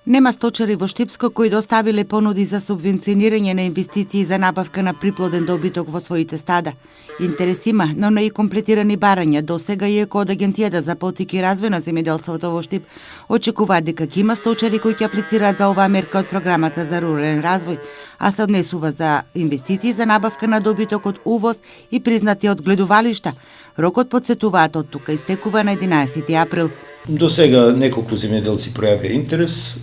Нема сточари во Штипско кои доставиле понуди за субвенционирање на инвестиции за набавка на приплоден добиток во своите стада. Интерес има, но не и комплетирани барања. До сега иако од Агенцијата за потик и развој на земјоделството во Штип очекуваат дека ќе има сточари кои ќе аплицираат за оваа мерка од програмата за рурален развој, а се однесува за инвестиции за набавка на добиток од увоз и признати од гледувалишта. Рокот, подсетуваат, од тука истекува на 11 април. До сега неколку земјоделци пројавија интерес,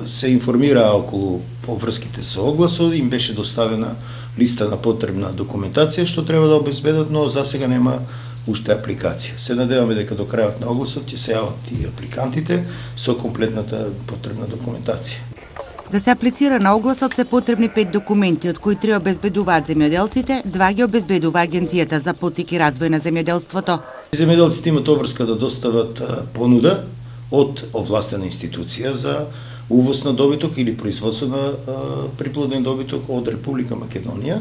се информираа околу поврските со огласот, им беше доставена листа на потребна документација што треба да обезбедат, но за сега нема уште апликација. Се надеваме дека до крајот на огласот ќе се јават и апликантите со комплетната потребна документација. Да се аплицира на огласот се потребни 5 документи, од кои 3 обезбедуваат земјоделците, 2 ги обезбедува Агенцијата за потик и развој на земјоделството. Земјоделците имат обврска да достават понуда од овластена институција за увоз на добиток или производство на приплоден добиток од Република Македонија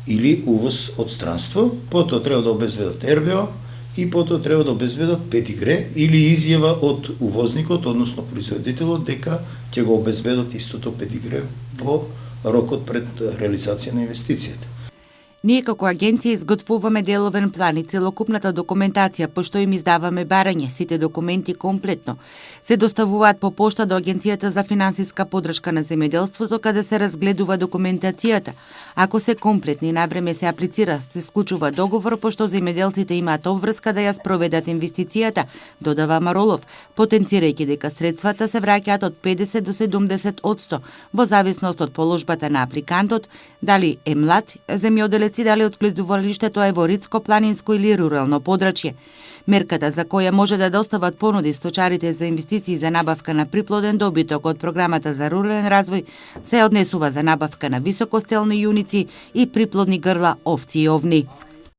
или увоз од странство, потоа треба да обезбедат РБО и потоа треба да обезбедат петигре или изјава од увозникот, односно производителот, дека ќе го обезбедат истото петигре во рокот пред реализација на инвестицијата. Ние како агенција изготвуваме деловен план и целокупната документација, пошто им издаваме барање, сите документи комплетно. Се доставуваат по пошта до Агенцијата за финансиска поддршка на земјоделството, каде се разгледува документацијата. Ако се комплетни, навреме се аплицира, се склучува договор, пошто земјоделците имаат обврска да ја спроведат инвестицијата, додава Маролов, потенцирајќи дека средствата се враќаат од 50 до 70% во зависност од положбата на апликантот, дали е млад земјоделец и дали од гледувалиштето е во ридско, планинско или рурално подрачје. Мерката за која може да достават понуди сточарите за инвестиции за набавка на приплоден добиток од програмата за рурален развој се однесува за набавка на високостелни јуници и приплодни грла, овци и овни.